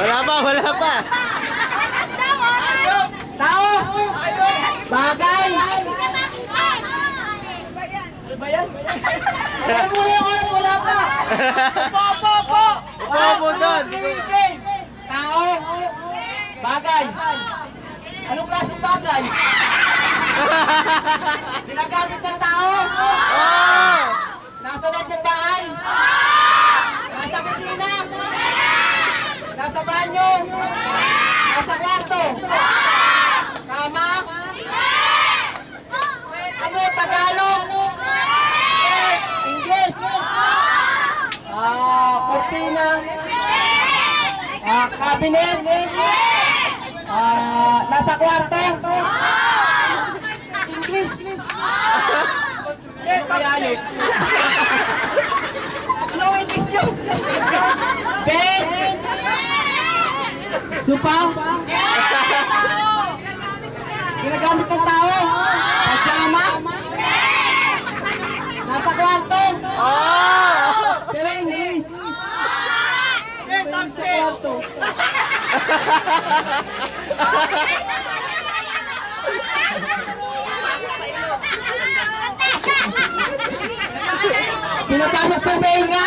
Wala pa, wala pa. Tao. Bagay. Ano ba yan? Alam mo yun, wala pa. Opo. Upo doon. Tao. Bagay. Anong klaseng bagay? Ginagamit ng tao? Oh! Nasa loob ng bahay? Nasa kusina? Nasa banyo? Nasa kwarto? Kama? Ano? Tagalog? English? Cortina? Cabinet? Nasa kwarto? English? Mayayos. Ano English yun? Bed? Supa? Ginagamit ng tao? Pajama? Nasa kwarto? Oh! Pero English? Sa kwarto. Pinapasok sa tenga.